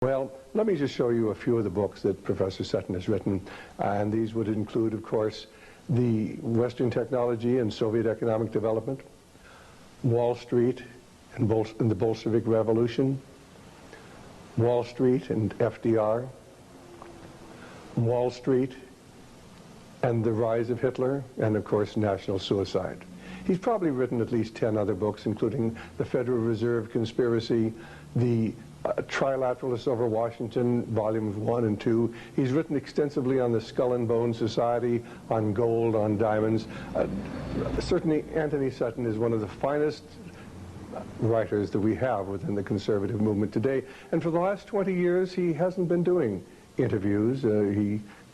Well, let me just show you a few of the books that Professor Sutton has written, and these would include, of course, the Western Technology and Soviet Economic Development, Wall Street and the Bolshevik Revolution, Wall Street and FDR, Wall Street and the Rise of Hitler, and of course National Suicide. He's probably written at least 10 other books, including The Federal Reserve Conspiracy, the Trilateralists over Washington, volumes 1 and 2. He's written extensively on the Skull and Bone Society, on gold, on diamonds. Certainly Antony Sutton is one of the finest writers that we have within the conservative movement today. And for the last 20 years, he hasn't been doing interviews.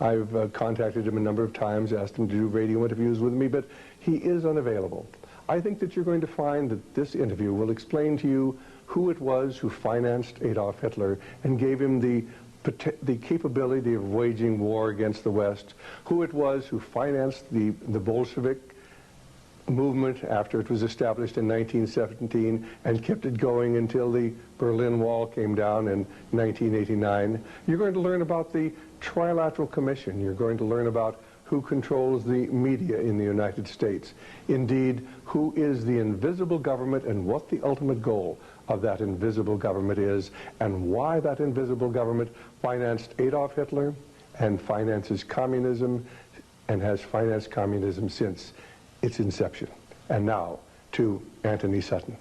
I've contacted him a number of times, asked him to do radio interviews with me, but he is unavailable. I think that you're going to find that this interview will explain to you who it was who financed Adolf Hitler and gave him the capability of waging war against the West, who it was who financed the Bolshevik movement after it was established in 1917 and kept it going until the Berlin Wall came down in 1989. You're going to learn about the Trilateral Commission. You're going to learn about who controls the media in the United States. Indeed, who is the invisible government and what the ultimate goal of that invisible government is, and why that invisible government financed Adolf Hitler and finances communism and has financed communism since its inception. And now to Antony Sutton.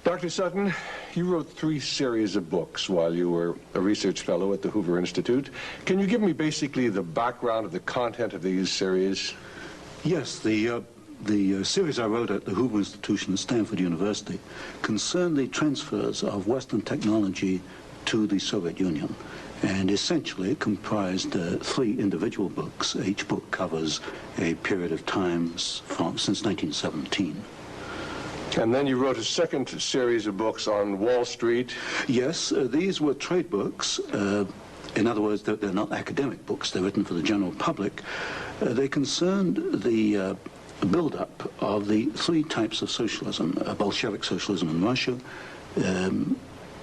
Dr. Sutton, you wrote 3 series of books while you were a research fellow at the Hoover Institute. Can you give me basically the background of the content of these series? Yes, the series I wrote at the Hoover Institution at Stanford University concerned the transfers of Western technology to the Soviet Union, and essentially it comprised 3 individual books. Each book covers a period of time since 1917. And then you wrote a second series of books on Wall Street. Yes, these were trade books. In other words, they're not academic books. They're written for the general public. They concerned the build-up of the 3 types of socialism: Bolshevik socialism in Russia,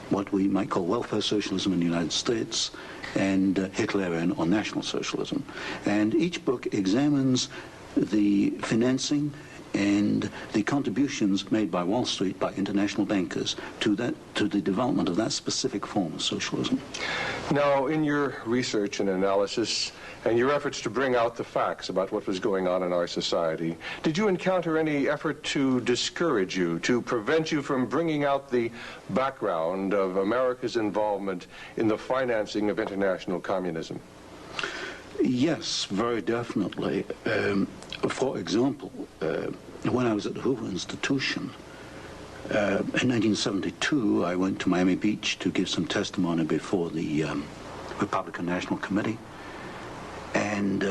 what we might call welfare socialism in the United States, and Hitlerian or National Socialism. And each book examines the financing and the contributions made by Wall Street, by international bankers, to the development of that specific form of socialism. Now, in your research and analysis and your efforts to bring out the facts about what was going on in our society, did you encounter any effort to discourage you, to prevent you from bringing out the background of America's involvement in the financing of international communism? Yes, very definitely. For example, when I was at the Hoover Institution, in 1972, I went to Miami Beach to give some testimony before the Republican National Committee. And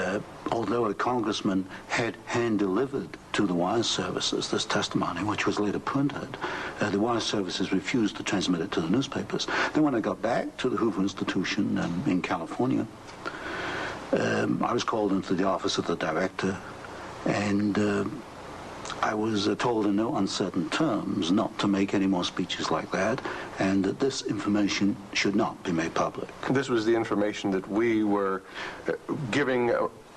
although a congressman had hand-delivered to the wire services this testimony, which was later printed, the wire services refused to transmit it to the newspapers. Then when I got back to the Hoover Institution in California, I was called into the office of the director, and I was told in no uncertain terms not to make any more speeches like that, and that this information should not be made public. This was the information that we were giving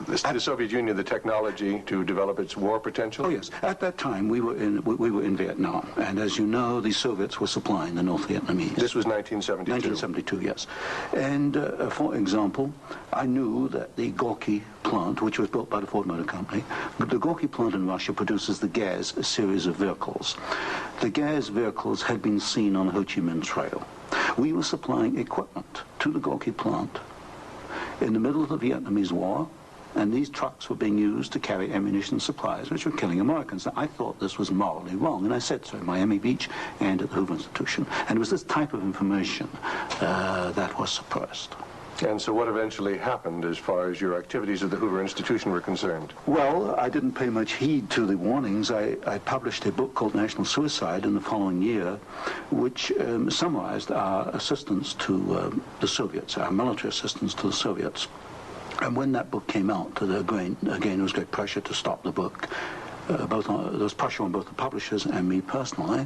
the Soviet Union the technology to develop its war potential? Oh yes, at that time we were in Vietnam, and as you know, the Soviets were supplying the North Vietnamese. This was 1972. 1972, yes. And for example, I knew that the Gorky plant, which was built by the Ford Motor Company, the Gorky plant in Russia produces the Gaz series of vehicles. The Gaz vehicles had been seen on the Ho Chi Minh Trail. We were supplying equipment to the Gorky plant in the middle of the Vietnamese War, and these trucks were being used to carry ammunition supplies, which were killing Americans. I thought this was morally wrong, and I said so at Miami Beach and at the Hoover Institution. And it was this type of information that was suppressed. And so what eventually happened as far as your activities at the Hoover Institution were concerned? Well, I didn't pay much heed to the warnings. I published a book called National Suicide in the following year, which summarized our assistance to the Soviets, our military assistance to the Soviets. And when that book came out, again, there was great pressure to stop the book. There was pressure on both the publishers and me personally.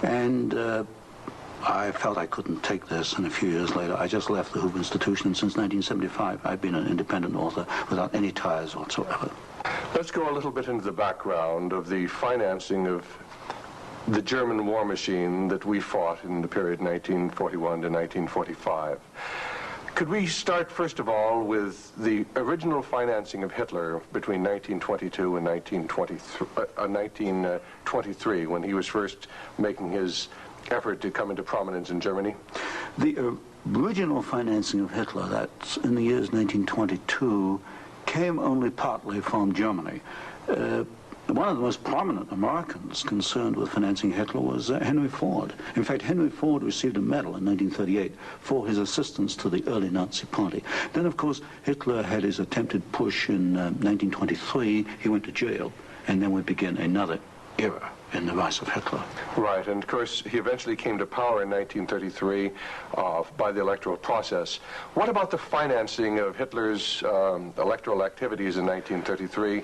And I felt I couldn't take this, and a few years later I just left the Hoover Institution, and since 1975 I've been an independent author without any ties whatsoever. Let's go a little bit into the background of the financing of the German war machine that we fought in the period 1941 to 1945. Could we start, first of all, with the original financing of Hitler between 1922 and 1923, when he was first making his effort to come into prominence in Germany? The original financing of Hitler, that's in the years 1922, came only partly from Germany. One of the most prominent Americans concerned with financing Hitler was Henry Ford. In fact, Henry Ford received a medal in 1938 for his assistance to the early Nazi Party. Then, of course, Hitler had his attempted push in 1923. He went to jail, and then would begin another era in the rise of Hitler. Right, and of course he eventually came to power in 1933 by the electoral process. What about the financing of Hitler's electoral activities in 1933?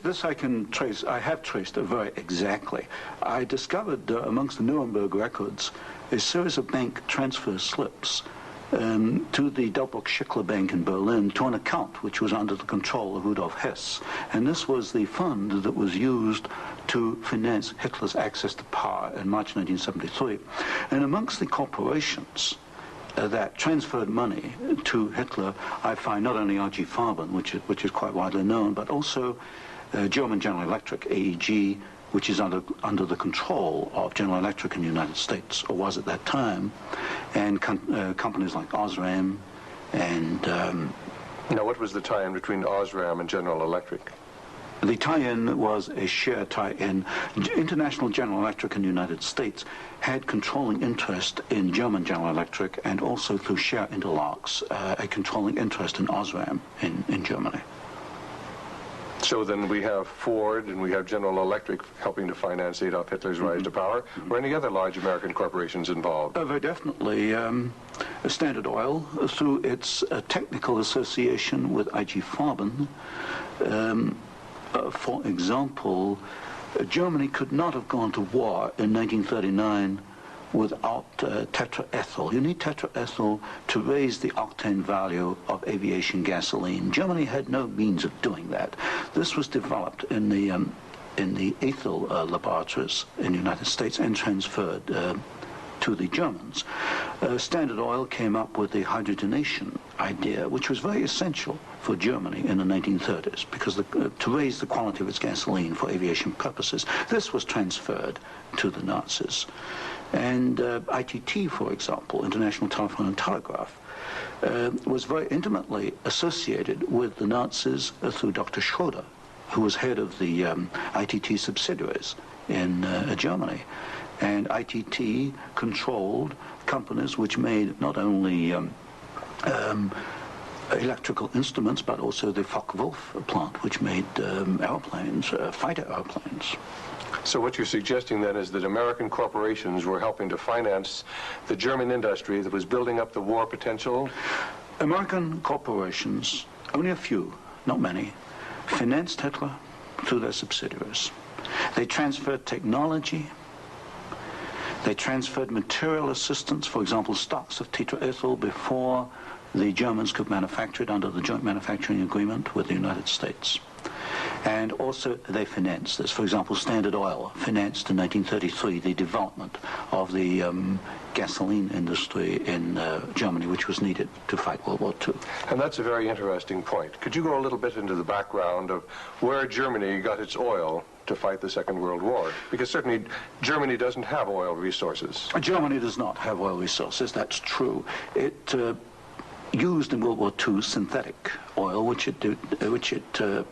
This I can trace. I have traced it very exactly. I discovered amongst the Nuremberg records a series of bank transfer slips to the Delbruck-Schickler Bank in Berlin to an account which was under the control of Rudolf Hess. And this was the fund that was used to finance Hitler's access to power in March 1973. And amongst the corporations that transferred money to Hitler, I find not only R.G. Farben, which is quite widely known, but also German General Electric, AEG, which is under the control of General Electric in the United States, or was at that time, and companies like Osram and... Now, what was the tie-in between Osram and General Electric? The tie-in was a share tie-in. International General Electric in the United States had controlling interest in German General Electric, and also through share interlocks, a controlling interest in Osram in Germany. So then we have Ford and we have General Electric helping to finance Adolf Hitler's rise to power. Were any other large American corporations involved? Very definitely. Standard Oil, through its technical association with I.G. Farben, for example, Germany could not have gone to war in 1939 without tetraethyl. You need tetraethyl to raise the octane value of aviation gasoline. Germany had no means of doing that. This was developed in the ethyl laboratories in the United States and transferred to the Germans. Standard Oil came up with the hydrogenation idea, which was very essential for Germany in the 1930s, because to raise the quality of its gasoline for aviation purposes. This was transferred to the Nazis. And ITT, for example, International Telephone and Telegraph, was very intimately associated with the Nazis through Dr. Schroeder, who was head of the ITT subsidiaries in Germany. And ITT controlled companies which made not only electrical instruments, but also the Focke-Wulf plant, which made airplanes, fighter airplanes. So what you're suggesting then is that American corporations were helping to finance the German industry that was building up the war potential? American corporations, only a few, not many, financed Hitler through their subsidiaries. They transferred technology. They transferred material assistance, for example, stocks of tetraethyl before the Germans could manufacture it under the joint manufacturing agreement with the United States. And also they financed this. For example, Standard Oil financed in 1933 the development of the gasoline industry in Germany, which was needed to fight World War II. And that's a very interesting point. Could you go a little bit into the background of where Germany got its oil to fight the Second World War? Because certainly Germany doesn't have oil resources. Germany does not have oil resources, that's true. It used in World War II synthetic oil, which it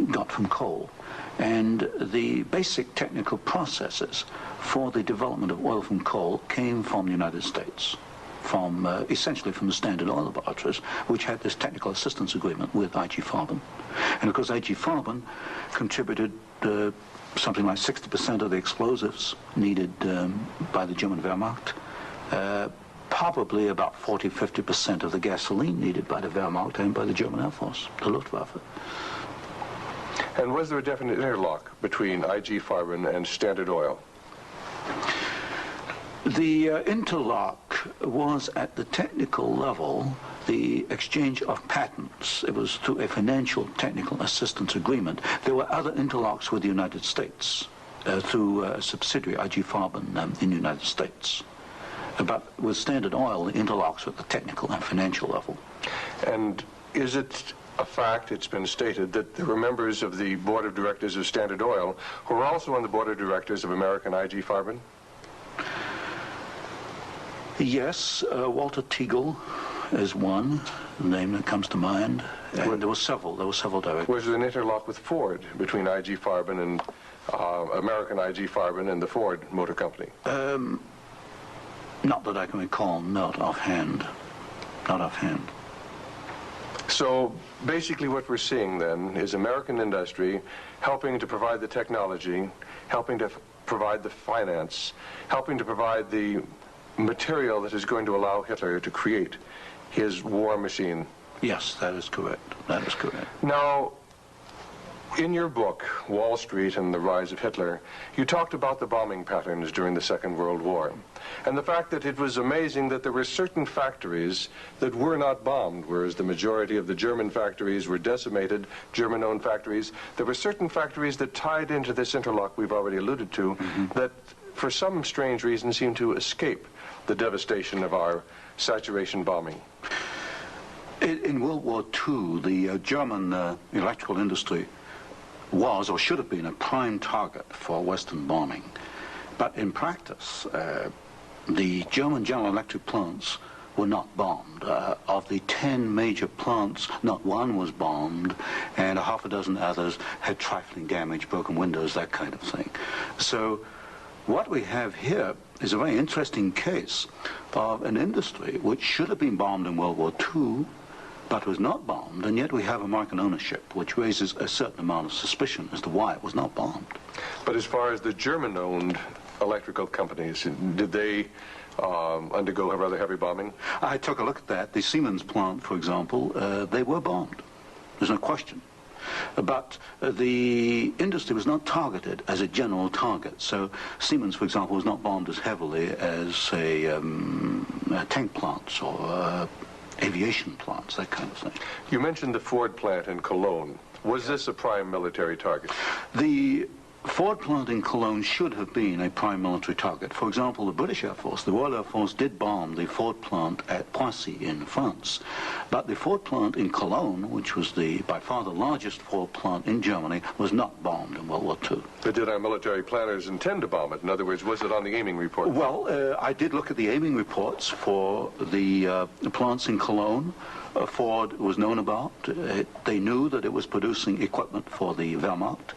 got from coal. And the basic technical processes for the development of oil from coal came from the United States, from essentially from the Standard Oil laboratories, which had this technical assistance agreement with I.G. Farben. And of course I.G. Farben contributed something like 60% of the explosives needed by the German Wehrmacht, probably about 40-50% of the gasoline needed by the Wehrmacht and by the German Air Force, the Luftwaffe. And was there a definite interlock between I.G. Farben and Standard Oil? The interlock was at the technical level the exchange of patents. It was through a financial technical assistance agreement. There were other interlocks with the United States through a subsidiary, IG Farben, in the United States. But with Standard Oil, the interlocks were at the technical and financial level. And is it a fact, it's been stated, that there were members of the board of directors of Standard Oil who were also on the board of directors of American IG Farben? Yes, Walter Teagle is one name that comes to mind. And there were several directors. Was there an interlock with Ford between IG Farben and American IG Farben and the Ford Motor Company? Not that I can recall, not offhand. Not offhand. So basically what we're seeing then is American industry helping to provide the technology, helping to provide the finance, helping to provide the material that is going to allow Hitler to create his war machine. Yes, that is correct. That is correct. Now, in your book, Wall Street and the Rise of Hitler, you talked about the bombing patterns during the Second World War, and the fact that it was amazing that there were certain factories that were not bombed, whereas the majority of the German factories were decimated, German-owned factories. There were certain factories that tied into this interlock we've already alluded to, that for some strange reason seemed to escape the devastation of our saturation bombing. In World War II, the German electrical industry was or should have been a prime target for Western bombing. But in practice, the German General Electric plants were not bombed. Of the 10 major plants, not one was bombed, and a half a dozen others had trifling damage, broken windows, that kind of thing. So what we have here is a very interesting case of an industry which should have been bombed in World War II, but was not bombed, and yet we have American ownership, which raises a certain amount of suspicion as to why it was not bombed. But as far as the German-owned electrical companies, did they undergo a rather heavy bombing? I took a look at that. The Siemens plant, for example, they were bombed. There's no question. But the industry was not targeted as a general target. So Siemens, for example, was not bombed as heavily as, say, tank plants or aviation plants, that kind of thing. You mentioned the Ford plant in Cologne. Was this a prime military target? The Ford plant in Cologne should have been a prime military target. For example, the British Air Force, the Royal Air Force, did bomb the Ford plant at Poissy in France. But the Ford plant in Cologne, which was by far the largest Ford plant in Germany, was not bombed in World War II. But did our military planners intend to bomb it? In other words, was it on the aiming report? Well, I did look at the aiming reports for the plants in Cologne. Ford was known about. They knew that it was producing equipment for the Wehrmacht.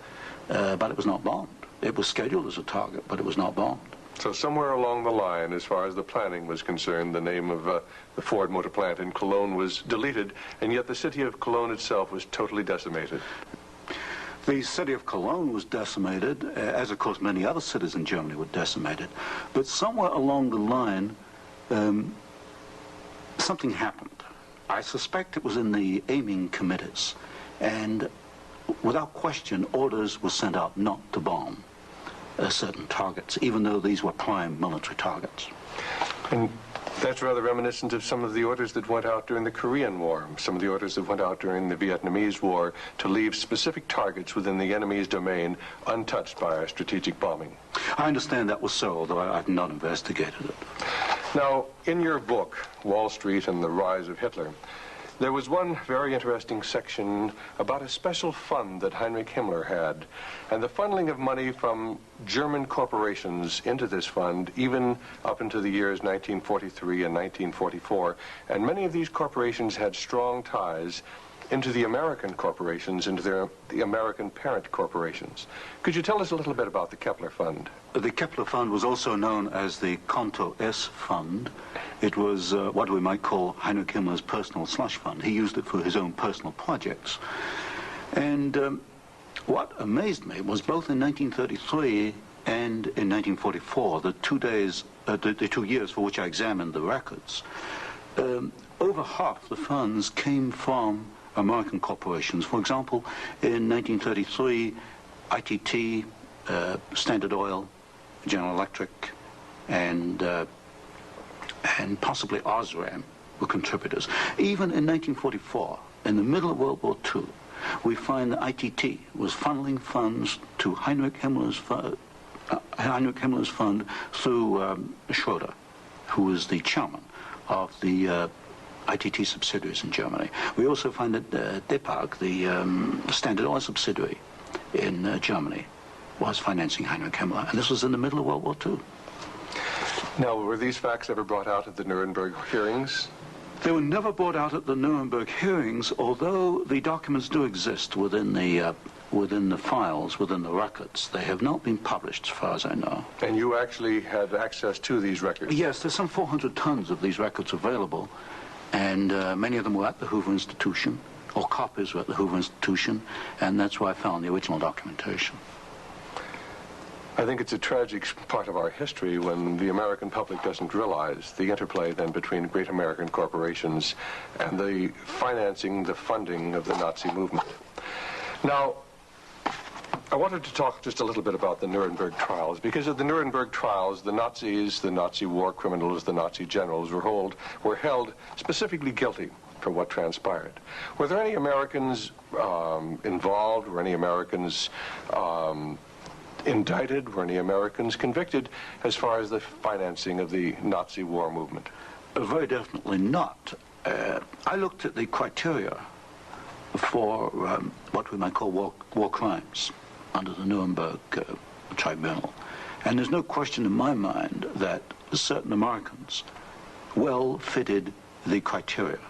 But it was not bombed. It was scheduled as a target, but it was not bombed. So somewhere along the line, as far as the planning was concerned, the name of the Ford motor plant in Cologne was deleted, and yet the city of Cologne itself was totally decimated. The city of Cologne was decimated, as of course many other cities in Germany were decimated. But somewhere along the line, something happened. I suspect it was in the aiming committees, and without question, orders were sent out not to bomb certain targets, even though these were prime military targets. And that's rather reminiscent of some of the orders that went out during the Korean War, some of the orders that went out during the Vietnamese War to leave specific targets within the enemy's domain untouched by our strategic bombing. I understand that was so, although I've not investigated it. Now, in your book, Wall Street and the Rise of Hitler, there was one very interesting section about a special fund that Heinrich Himmler had, and the funneling of money from German corporations into this fund, even up into the years 1943 and 1944. And many of these corporations had strong ties into the American corporations, into the American parent corporations. Could you tell us a little bit about the Kepler Fund? The Kepler Fund was also known as the Konto S Fund. It was what we might call Heinrich Himmler's personal slush fund. He used it for his own personal projects. And what amazed me was both in 1933 and in 1944, the 2 years for which I examined the records, over half the funds came from American corporations. For example, in 1933, ITT, Standard Oil, General Electric, and possibly Osram were contributors. Even in 1944, in the middle of World War II, we find that ITT was funneling funds to Heinrich Himmler's fund through Schroeder, who was the chairman of the ITT subsidiaries in Germany. We also find that Depag, the Standard Oil subsidiary in Germany, was financing Heinrich Himmler, and this was in the middle of World War II. Now, were these facts ever brought out at the Nuremberg hearings? They were never brought out at the Nuremberg hearings, although the documents do exist within the files, within the records. They have not been published, as far as I know. And you actually had access to these records? Yes, there's some 400 tons of these records available, and many of them were at the Hoover Institution, or copies were at the Hoover Institution, and that's where I found the original documentation. I think it's a tragic part of our history when the American public doesn't realize the interplay then between great American corporations and the financing, the funding of the Nazi movement. Now, I wanted to talk just a little bit about the Nuremberg trials, because at the Nuremberg trials, the Nazis, the Nazi war criminals, the Nazi generals were held specifically guilty for what transpired. Were there any Americans involved? Were any Americans indicted? Were any Americans convicted as far as the financing of the Nazi war movement? Very definitely not. I looked at the criteria for what we might call war crimes under the Nuremberg Tribunal. And there's no question in my mind that certain Americans well fitted the criteria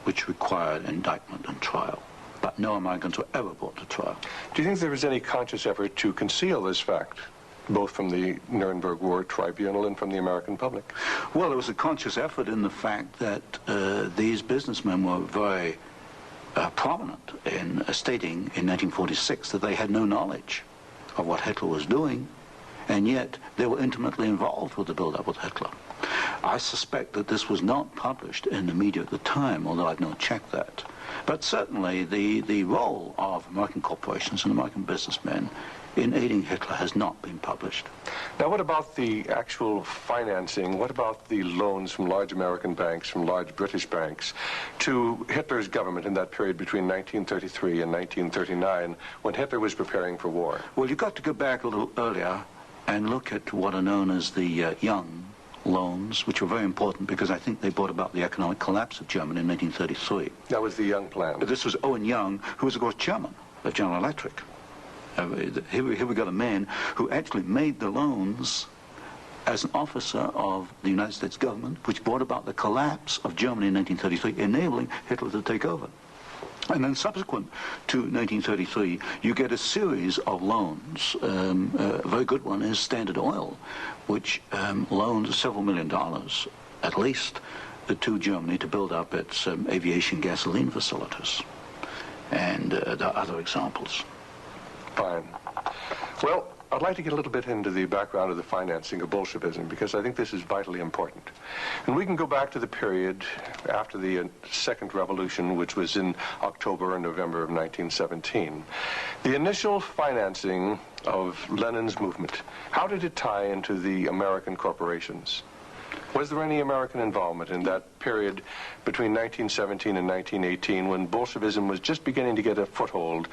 which required indictment and trial. But no Americans were ever brought to trial. Do you think there was any conscious effort to conceal this fact, both from the Nuremberg War Tribunal and from the American public? Well, there was a conscious effort in the fact that these businessmen were very prominent in stating in 1946 that they had no knowledge of what Hitler was doing, and yet they were intimately involved with the build-up with Hitler. I suspect that this was not published in the media at the time, although I've not checked that. But certainly the role of American corporations and American businessmen in aiding Hitler has not been published. Now, what about the actual financing? What about the loans from large American banks, from large British banks, to Hitler's government in that period between 1933 and 1939, when Hitler was preparing for war? Well, you've got to go back a little earlier and look at what are known as the Young loans, which were very important because I think they brought about the economic collapse of Germany in 1933. That was the Young plan. This was Owen Young, who was, of course, chairman of General Electric. Here we got a man who actually made the loans as an officer of the United States government, which brought about the collapse of Germany in 1933, enabling Hitler to take over. And then subsequent to 1933, you get a series of loans. A very good one is Standard Oil, which loaned several $1 million, at least, to Germany to build up its aviation gasoline facilities. And there are other examples. Fine. Well, I'd like to get a little bit into the background of the financing of Bolshevism, because I think this is vitally important. And we can go back to the period after the Second Revolution, which was in October and November of 1917. The initial financing of Lenin's movement, how did it tie into the American corporations? Was there any American involvement in that period between 1917 and 1918, when Bolshevism was just beginning to get a foothold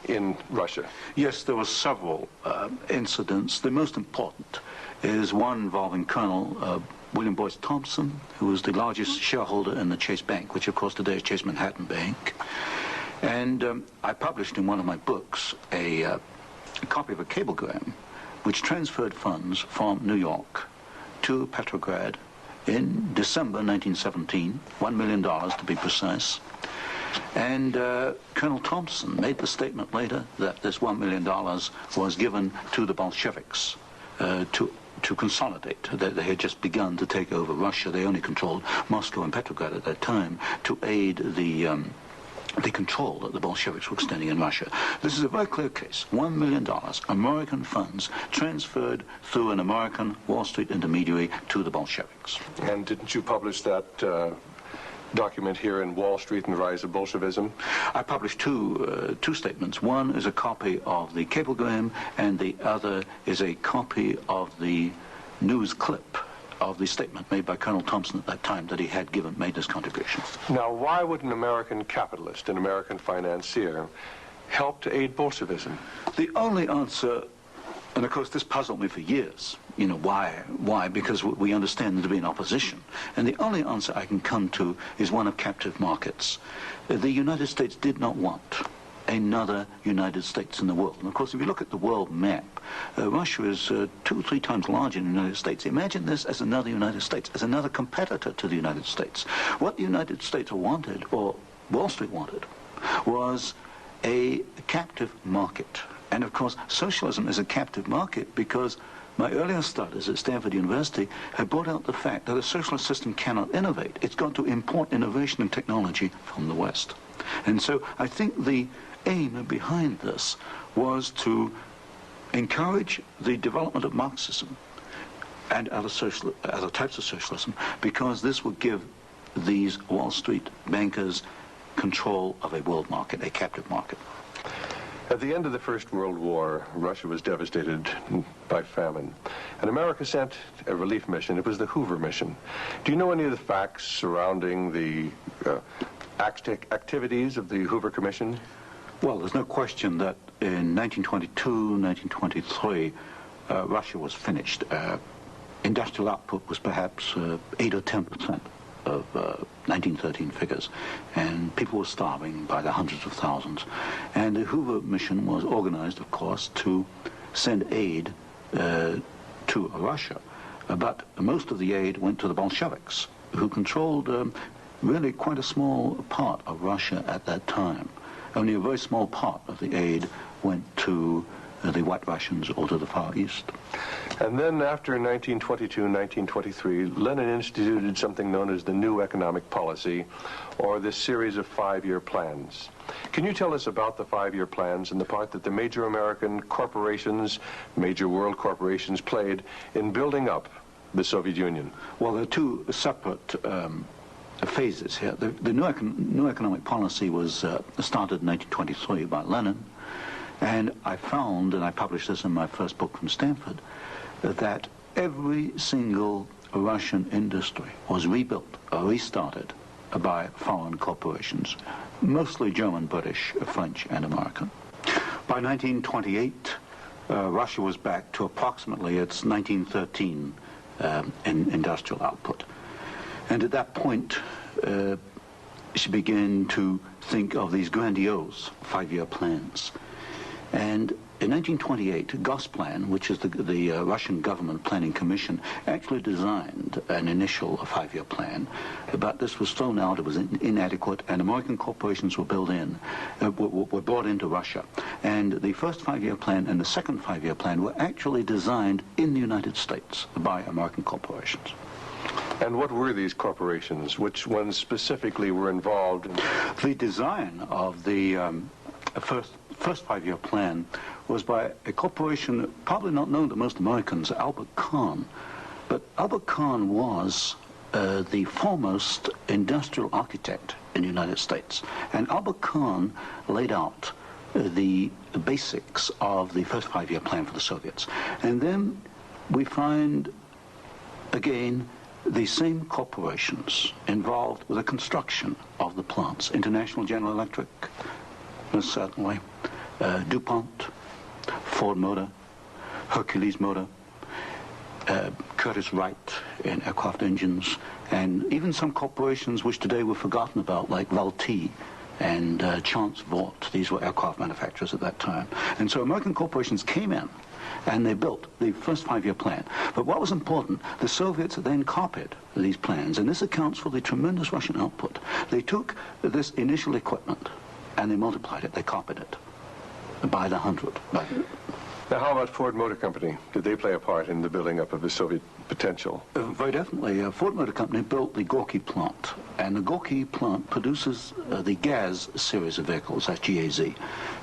in Russia? Yes, there were several incidents. The most important is one involving Colonel William Boyce Thompson, who was the largest shareholder in the Chase Bank, which of course today is Chase Manhattan Bank. And I published in one of my books a copy of a cablegram which transferred funds from New York to Petrograd in December 1917, $1 million to be precise. And Colonel Thompson made the statement later that this $1 million was given to the Bolsheviks to consolidate. They had just begun to take over Russia. They only controlled Moscow and Petrograd at that time, to aid the control that the Bolsheviks were extending in Russia. This is a very clear case. $1 million, American funds transferred through an American Wall Street intermediary to the Bolsheviks. And didn't you publish that document here in Wall Street and the Rise of Bolshevism? I published two statements. One is a copy of the cablegram, and the other is a copy of the news clip of the statement made by Colonel Thompson at that time that he had made this contribution. Now, why would an American capitalist, an American financier, help to aid Bolshevism? The only answer, and of course this puzzled me for years, you know, why? Why? Because we understand there to be an opposition. And the only answer I can come to is one of captive markets. The United States did not want another United States in the world. And of course, if you look at the world map, Russia is 2 or 3 times larger than the United States. Imagine this as another United States, as another competitor to the United States. What the United States wanted, or Wall Street wanted, was a captive market. And of course, socialism is a captive market because my earlier studies at Stanford University have brought out the fact that a socialist system cannot innovate. It's got to import innovation and technology from the West. And so I think the aim behind this was to encourage the development of Marxism and other types of socialism, because this would give these Wall Street bankers control of a world market, a captive market. At the end of the First World War, Russia was devastated by famine, and America sent a relief mission. It was the Hoover mission. Do you know any of the facts surrounding the activities of the Hoover Commission? Well, there's no question that in 1922, 1923, Russia was finished. Industrial output was perhaps 8 or 10% of 1913 figures, and people were starving by the hundreds of thousands. And the Hoover mission was organized, of course, to send aid to Russia. But most of the aid went to the Bolsheviks, who controlled really quite a small part of Russia at that time. Only a very small part of the aid went to the White Russians or to the Far East. And then after 1922, 1923, Lenin instituted something known as the New Economic Policy, or this series of 5-year plans. Can you tell us about the 5-year plans and the part that the major American corporations, major world corporations, played in building up the Soviet Union? Well, there are 2 separate phases here. The new economic policy was started in 1923 by Lenin, and I found, and I published this in my first book from Stanford, that every single Russian industry was rebuilt or restarted by foreign corporations, mostly German, British, French, and American. By 1928, Russia was back to approximately its 1913 industrial output. And at that point, she began to think of these grandiose 5-year plans. And in 1928, Gosplan, which is the Russian government planning commission, actually designed an initial 5-year plan, but this was thrown out, it was inadequate, and American corporations were brought into Russia. And the first 5-year plan and the second 5-year plan were actually designed in the United States by American corporations. And what were these corporations? Which ones specifically were involved? The design of the first 5-year plan was by a corporation probably not known to most Americans, Albert Kahn. But Albert Kahn was the foremost industrial architect in the United States. And Albert Kahn laid out the basics of the first 5-year plan for the Soviets. And then we find, again, the same corporations involved with the construction of the plants. International General Electric, most certainly, DuPont, Ford Motor, Hercules Motor, Curtiss-Wright in aircraft engines, and even some corporations which today were forgotten about, like Vultee and Chance Vought. These were aircraft manufacturers at that time. And so American corporations came in and they built the first 5-year plan. But what was important, the Soviets then copied these plans, and this accounts for the tremendous Russian output. They took this initial equipment and they multiplied it, they copied it by the 100. Now, how about Ford Motor Company? Did they play a part in the building up of the Soviet potential? Very definitely. Ford Motor Company built the Gorky plant, and the Gorky plant produces the GAZ series of vehicles, that's GAZ,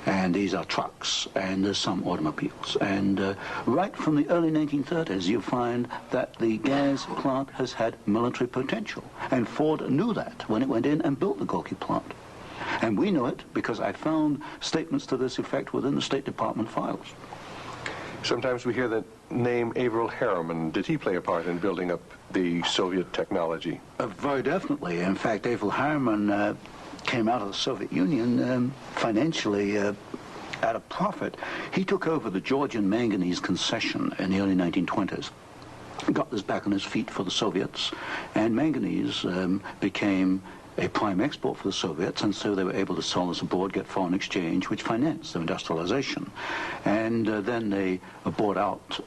and these are trucks, and there's some automobiles. And right from the early 1930s, you find that the GAZ plant has had military potential, and Ford knew that when it went in and built the Gorky plant. And we know it because I found statements to this effect within the State Department files. Sometimes we hear that name Averell Harriman, did he play a part in building up the Soviet technology? Very definitely. In fact, Averell Harriman came out of the Soviet Union financially at a profit. He took over the Georgian manganese concession in the early 1920s. Got this back on his feet for the Soviets, and manganese became a prime export for the Soviets, and so they were able to sell this abroad, get foreign exchange, which financed their industrialization. And then they bought out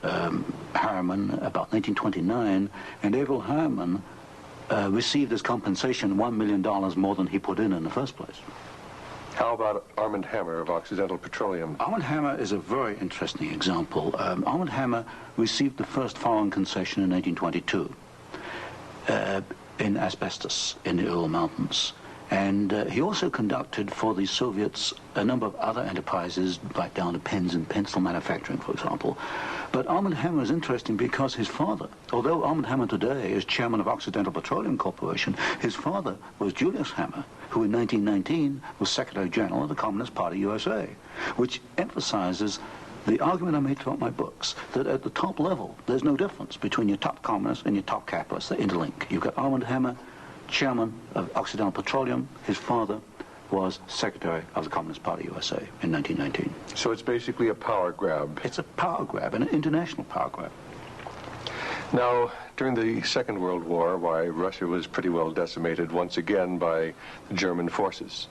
Harriman about 1929, and Averell Harriman received as compensation $1 million more than he put in the first place. How about Armand Hammer of Occidental Petroleum? Armand Hammer is a very interesting example. Armand Hammer received the first foreign concession in 1922 in asbestos in the Ural Mountains. And he also conducted for the Soviets a number of other enterprises, right down to pens and pencil manufacturing, for example. But Armand Hammer is interesting because his father, although Armand Hammer today is chairman of Occidental Petroleum Corporation, his father was Julius Hammer, who in 1919 was Secretary General of the Communist Party USA, which emphasizes the argument I made throughout my books, that at the top level, there's no difference between your top communists and your top capitalists. They interlink. You've got Armand Hammer, chairman of Occidental Petroleum. His father was Secretary of the Communist Party USA in 1919. So it's basically a power grab. It's a power grab, an international power grab. Now, during the Second World War, why, Russia was pretty well decimated once again by the German forces.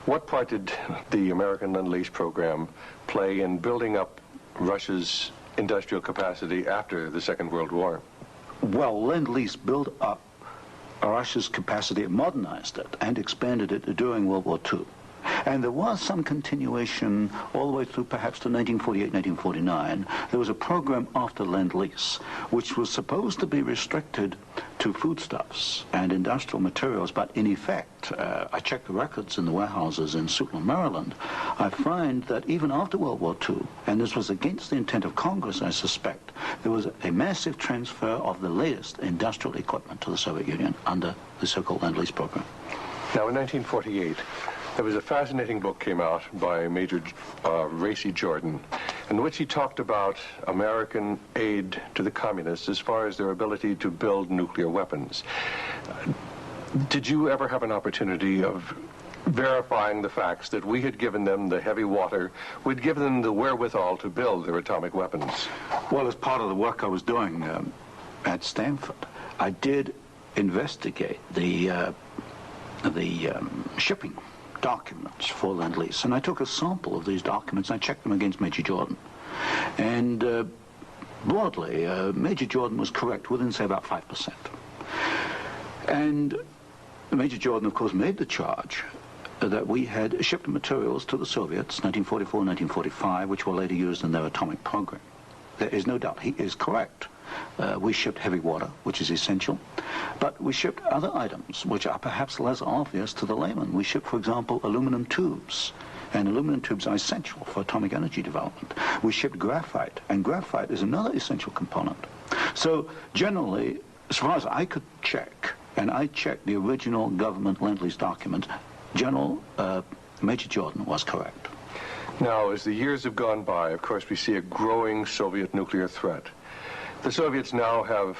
What part did the American Lend-Lease program play in building up Russia's industrial capacity after the Second World War? Well, Lend-Lease built up Russia's capacity, modernized it, and expanded it during World War II. And there was some continuation all the way through perhaps to 1948, 1949. There was a program after Lend-Lease, which was supposed to be restricted to foodstuffs and industrial materials, but in effect, I checked the records in the warehouses in Suitland, Maryland, I find that even after World War II, and this was against the intent of Congress, I suspect, there was a massive transfer of the latest industrial equipment to the Soviet Union under the so-called Lend-Lease program. Now, in 1948, there was a fascinating book came out by Major Racy Jordan, in which he talked about American aid to the communists as far as their ability to build nuclear weapons. Did you ever have an opportunity of verifying the facts that we had given them the heavy water, we'd given them the wherewithal to build their atomic weapons? Well, as part of the work I was doing at Stanford, I did investigate the shipping documents for Lend-Lease, and I took a sample of these documents and I checked them against Major Jordan. And broadly, Major Jordan was correct within, say, about 5%. And Major Jordan, of course, made the charge that we had shipped materials to the Soviets, 1944 and 1945, which were later used in their atomic program. There is no doubt he is correct. We shipped heavy water, which is essential, but we shipped other items which are perhaps less obvious to the layman. We shipped, for example, aluminum tubes, and aluminum tubes are essential for atomic energy development. We shipped graphite, and graphite is another essential component. So generally, as far as I could check, and I checked the original government Lend-Lease document, General Major Jordan was correct. Now, as the years have gone by, of course, we see a growing Soviet nuclear threat. The Soviets now have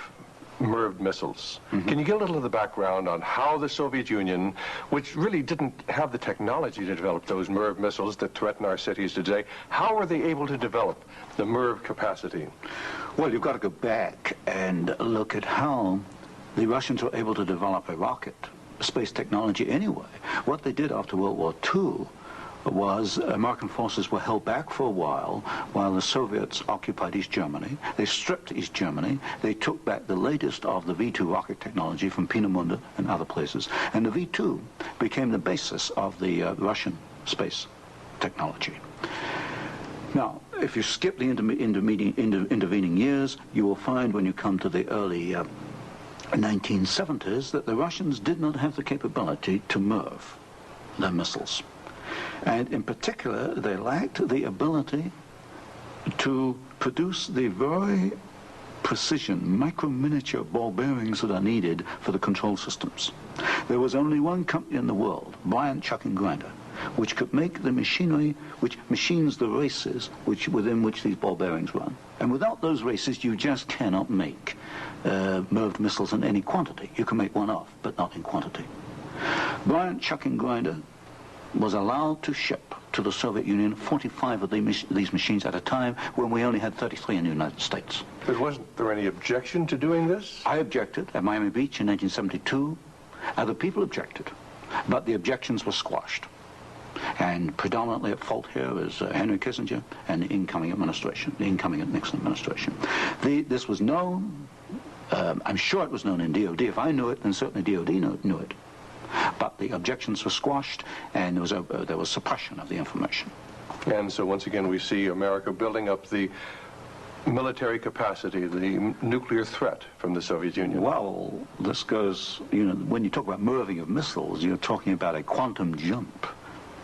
MIRV missiles. Mm-hmm. Can you give a little of the background on how the Soviet Union, which really didn't have the technology to develop those MIRV missiles that threaten our cities today, how were they able to develop the MIRV capacity? Well, you've got to go back and look at how the Russians were able to develop a rocket, space technology anyway. What they did after World War II was American forces were held back for a while the Soviets occupied East Germany. They stripped East Germany. They took back the latest of the V-2 rocket technology from Peenemünde and other places. And the V-2 became the basis of the Russian space technology. Now, if you skip the intervening years, you will find when you come to the early 1970s that the Russians did not have the capability to MIRV their missiles. And in particular, they lacked the ability to produce the very precision, micro-miniature ball bearings that are needed for the control systems. There was only one company in the world, Bryant, Chuck and Grinder, which could make the machinery which machines the races within which these ball bearings run. And without those races, you just cannot make MIRV missiles in any quantity. You can make one off, but not in quantity. Bryant Chucking Grinder was allowed to ship to the Soviet Union 45 of these machines at a time when we only had 33 in the United States. But wasn't there any objection to doing this? I objected at Miami Beach in 1972. Other people objected, but the objections were squashed. And predominantly at fault here is Henry Kissinger and the incoming administration, the incoming Nixon administration. This was known, I'm sure it was known in DOD. If I knew it, then certainly DOD knew it. But the objections were squashed, and there was suppression of the information. And so once again we see America building up the military capacity, the nuclear threat from the Soviet Union. Well, this goes, when you talk about MIRVing of missiles, you're talking about a quantum jump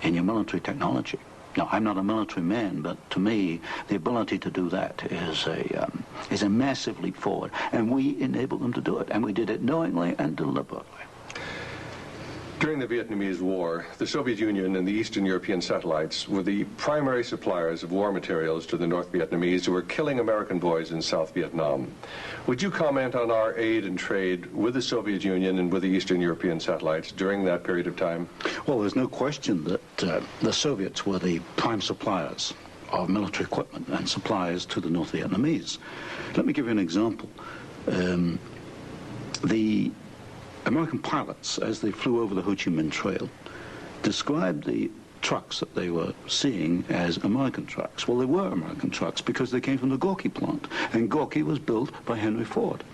in your military technology. Now, I'm not a military man, but to me, the ability to do that is a massive leap forward, and we enabled them to do it, and we did it knowingly and deliberately. During the Vietnamese War, the Soviet Union and the Eastern European satellites were the primary suppliers of war materials to the North Vietnamese who were killing American boys in South Vietnam. Would you comment on our aid and trade with the Soviet Union and with the Eastern European satellites during that period of time? Well, there's no question that the Soviets were the prime suppliers of military equipment and supplies to the North Vietnamese. Let me give you an example. The American pilots, as they flew over the Ho Chi Minh Trail, described the trucks that they were seeing as American trucks. Well, they were American trucks because they came from the Gorky plant, and Gorky was built by Henry Ford.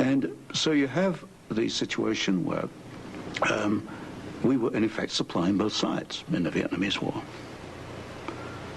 And so you have the situation where we were, in effect, supplying both sides in the Vietnamese War.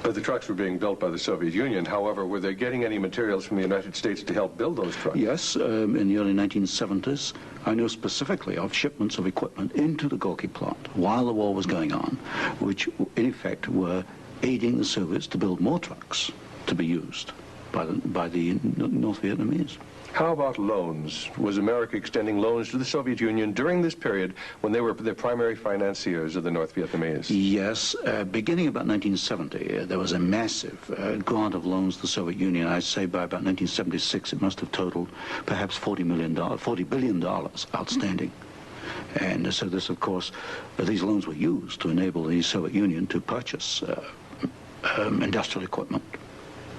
But the trucks were being built by the Soviet Union. However, were they getting any materials from the United States to help build those trucks? Yes, in the early 1970s, I know specifically of shipments of equipment into the Gorky plant while the war was going on, which in effect were aiding the Soviets to build more trucks to be used by the North Vietnamese. How about loans? Was America extending loans to the Soviet Union during this period when they were the primary financiers of the North Vietnamese? Yes. Beginning about 1970, there was a massive grant of loans to the Soviet Union. I'd say by about 1976, it must have totaled perhaps $40 billion outstanding. And so this, of course, these loans were used to enable the Soviet Union to purchase industrial equipment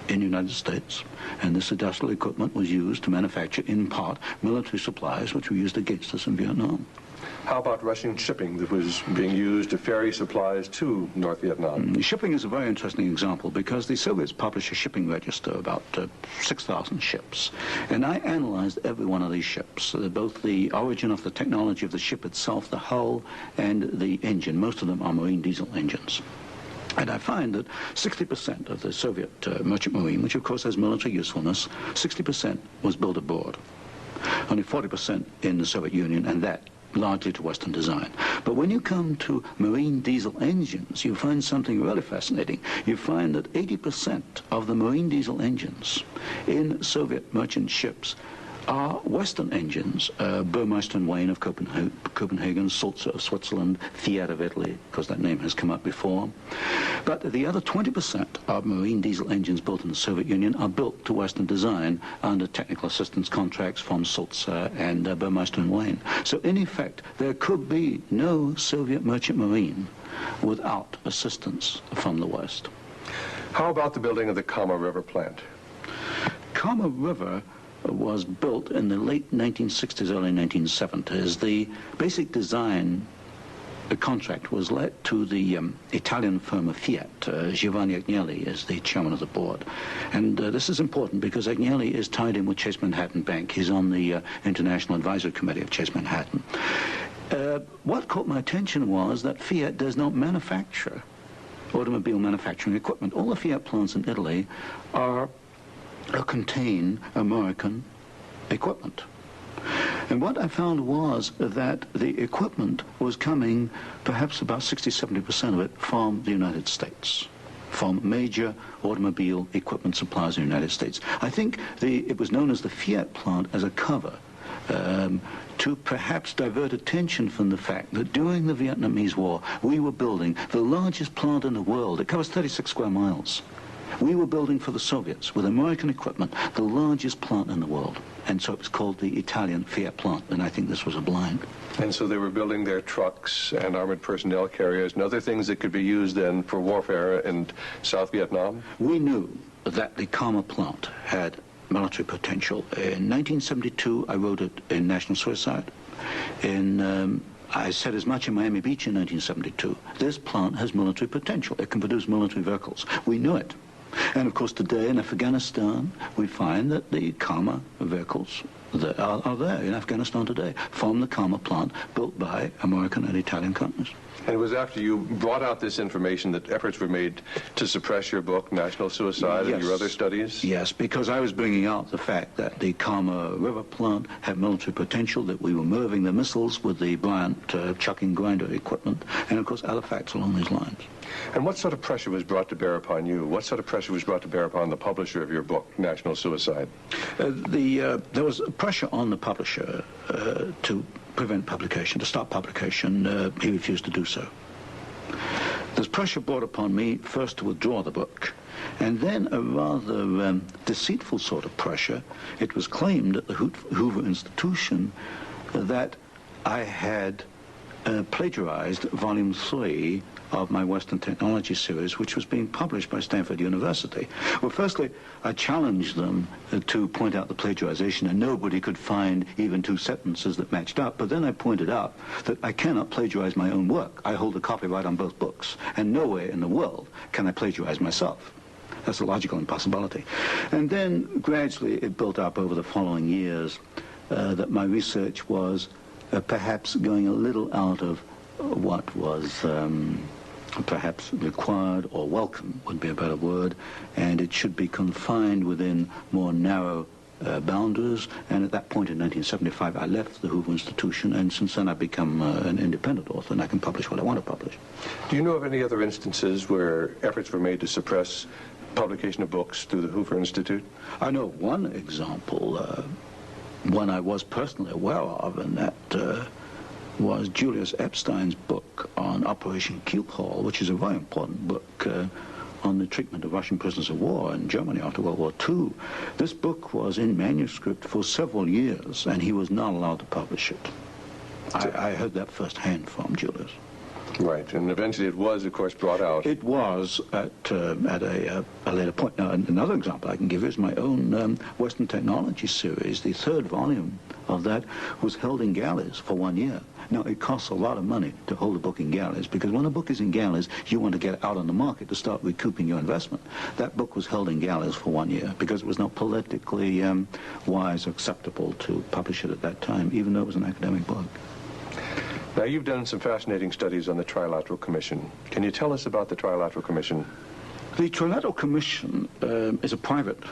in the United States, and this industrial equipment was used to manufacture, in part, military supplies which were used against us in Vietnam. How about Russian shipping that was being used to ferry supplies to North Vietnam? Shipping is a very interesting example because the Soviets published a shipping register, about 6,000 ships, and I analyzed every one of these ships, both the origin of the technology of the ship itself, the hull, and the engine. Most of them are marine diesel engines. And I find that 60% of the Soviet merchant marine, which of course has military usefulness, 60% was built aboard. Only 40% in the Soviet Union, and that largely to Western design. But when you come to marine diesel engines, you find something really fascinating. You find that 80% of the marine diesel engines in Soviet merchant ships are Western engines, Burmeister and Wain of Copenhagen, Sulzer of Switzerland, Fiat of Italy, because that name has come up before. But the other 20% of marine diesel engines built in the Soviet Union are built to Western design under technical assistance contracts from Sulzer and Burmeister and Wain. So in effect, there could be no Soviet merchant marine without assistance from the West. How about the building of the Kama River plant? Kama River was built in the late 1960s, early 1970s. The basic design contract was let to the Italian firm of Fiat. Giovanni Agnelli is the chairman of the board. And this is important because Agnelli is tied in with Chase Manhattan Bank. He's on the International Advisory Committee of Chase Manhattan. What caught my attention was that Fiat does not manufacture automobile manufacturing equipment. All the Fiat plants in Italy contain American equipment. And what I found was that the equipment was coming, perhaps about 60-70% of it, from the United States, from major automobile equipment suppliers in the United States. I think it was known as the Fiat plant as a cover to perhaps divert attention from the fact that during the Vietnamese War, we were building the largest plant in the world. It covers 36 square miles. We were building for the Soviets, with American equipment, the largest plant in the world. And so it was called the Italian Fiat plant, and I think this was a blind. And so they were building their trucks and armored personnel carriers and other things that could be used then for warfare in South Vietnam? We knew that the Karma plant had military potential. In 1972, I wrote it in National Suicide. I said as much in Miami Beach in 1972. This plant has military potential. It can produce military vehicles. We knew it. And of course today in Afghanistan, we find that the Karma vehicles that are there in Afghanistan today from the Karma plant built by American and Italian companies. And it was after you brought out this information that efforts were made to suppress your book, National Suicide, and your other studies? Yes, because I was bringing out the fact that the Karma River plant had military potential, that we were moving the missiles with the Bryant chucking grinder equipment, and of course other facts along these lines. And what sort of pressure was brought to bear upon you? What sort of pressure was brought to bear upon the publisher of your book, National Suicide? There was pressure on the publisher to prevent publication, to stop publication. He refused to do so. There's pressure brought upon me first to withdraw the book, and then a rather deceitful sort of pressure. It was claimed at the Hoover Institution that I had plagiarized Volume 3 of my Western Technology series, which was being published by Stanford University. Well, firstly, I challenged them to point out the plagiarization, and nobody could find even two sentences that matched up. But then I pointed out that I cannot plagiarize my own work. I hold the copyright on both books, and nowhere in the world can I plagiarize myself. That's a logical impossibility. And then gradually it built up over the following years that my research was perhaps going a little out of what was perhaps required or welcome would be a better word, and it should be confined within more narrow boundaries. And at that point in 1975 I left the Hoover Institution, and since then I've become an independent author, and I can publish what I want to publish. Do you know of any other instances where efforts were made to suppress publication of books through the Hoover Institute? I know one example, one I was personally aware of, and that was Julius Epstein's book on Operation Keelhaul, which is a very important book on the treatment of Russian prisoners of war in Germany after World War II. This book was in manuscript for several years, and he was not allowed to publish it. I heard that firsthand from Julius. Right, and eventually it was, of course, brought out. It was at a later point. Now, another example I can give is my own Western Technology series. The third volume of that was held in galleys for 1 year. Now, it costs a lot of money to hold a book in galleys, because when a book is in galleys, you want to get it out on the market to start recouping your investment. That book was held in galleys for 1 year because it was not politically wise or acceptable to publish it at that time, even though it was an academic book. Now, you've done some fascinating studies on the Trilateral Commission. Can you tell us about the Trilateral Commission? The Trilateral Commission is a private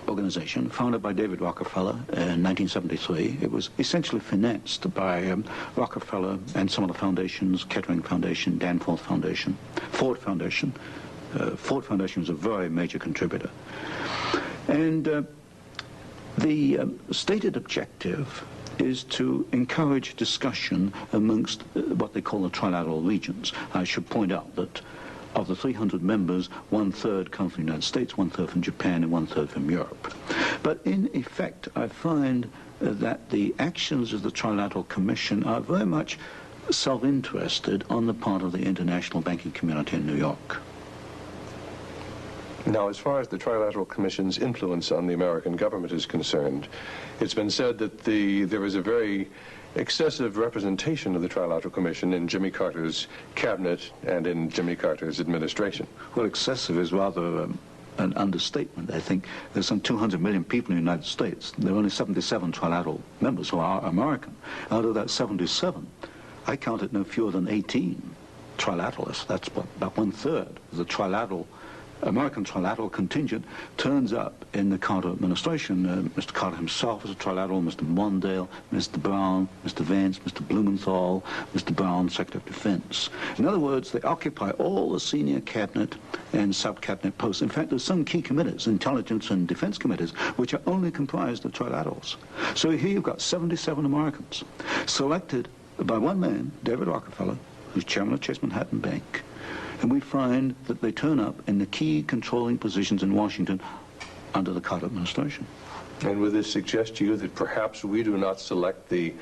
organization founded by David Rockefeller in 1973. It was essentially financed by Rockefeller and some of the foundations, Kettering Foundation, Danforth Foundation, Ford Foundation. Ford Foundation was a very major contributor. And the stated objective is to encourage discussion amongst what they call the trilateral regions. I should point out that of the 300 members, 1/3 come from the United States, 1/3 from Japan, and 1/3 from Europe. But in effect, I find that the actions of the Trilateral Commission are very much self-interested on the part of the international banking community in New York. Now, as far as the Trilateral Commission's influence on the American government is concerned, it's been said that there was a very excessive representation of the Trilateral Commission in Jimmy Carter's cabinet and in Jimmy Carter's administration. Well, excessive is rather an understatement. I think there's some 200 million people in the United States. There are only 77 trilateral members who are American. Out of that 77, I counted no fewer than 18 trilateralists. That's about 1/3 of the trilateral American trilateral contingent turns up in the Carter administration. Mr. Carter himself was a trilateral, Mr. Mondale, Mr. Brown, Mr. Vance, Mr. Blumenthal, Mr. Brown, Secretary of Defense. In other words, they occupy all the senior cabinet and sub-cabinet posts. In fact, there's some key committees, intelligence and defense committees, which are only comprised of trilaterals. So here you've got 77 Americans selected by one man, David Rockefeller, who's chairman of Chase Manhattan Bank, and we find that they turn up in the key controlling positions in Washington under the Carter administration. And would this suggest to you that perhaps we do not select the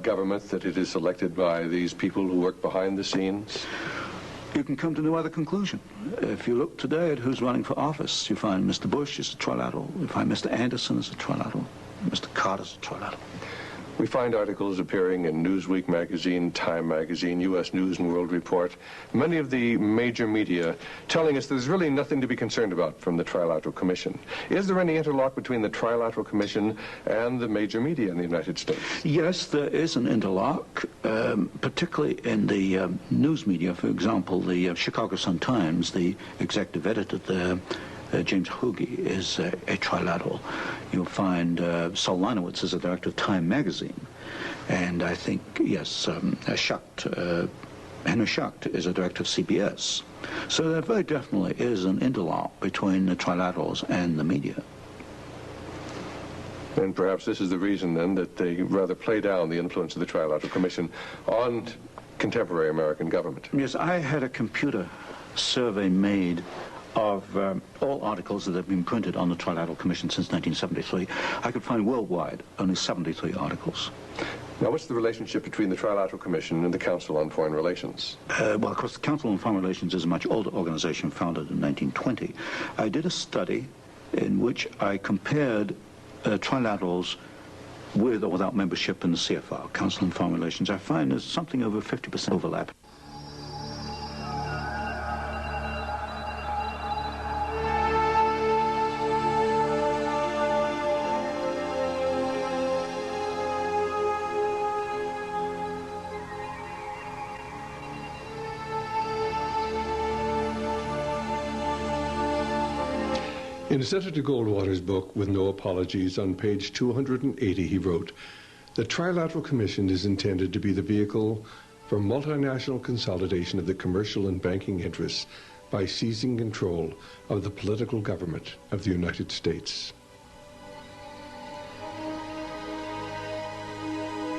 government, that it is selected by these people who work behind the scenes? You can come to no other conclusion. If you look today at who's running for office, you find Mr. Bush is a trilateral, you find Mr. Anderson is a trilateral, Mr. Carter's a trilateral. We find articles appearing in Newsweek magazine, Time magazine, U.S. News and World Report, many of the major media telling us there's really nothing to be concerned about from the Trilateral Commission. Is there any interlock between the Trilateral Commission and the major media in the United States? Yes, there is an interlock, particularly in the news media. For example, the Chicago Sun-Times, the executive editor there, James Hoagie, is a trilateral. You'll find Saul Linowitz is a director of Time magazine. And I think, yes, Henry Schacht is a director of CBS. So there very definitely is an interlock between the trilaterals and the media. And perhaps this is the reason, then, that they rather play down the influence of the Trilateral Commission on contemporary American government. Yes, I had a computer survey made of all articles that have been printed on the Trilateral Commission since 1973. I could find worldwide only 73 articles. Now, what's the relationship between the Trilateral Commission and the Council on Foreign Relations? Well, of course, the Council on Foreign Relations is a much older organization founded in 1920. I did a study in which I compared trilaterals with or without membership in the CFR, Council on Foreign Relations. I find there's something over 50% overlap. In Senator Goldwater's book, With No Apologies, on page 280, he wrote, "The Trilateral Commission is intended to be the vehicle for multinational consolidation of the commercial and banking interests by seizing control of the political government of the United States."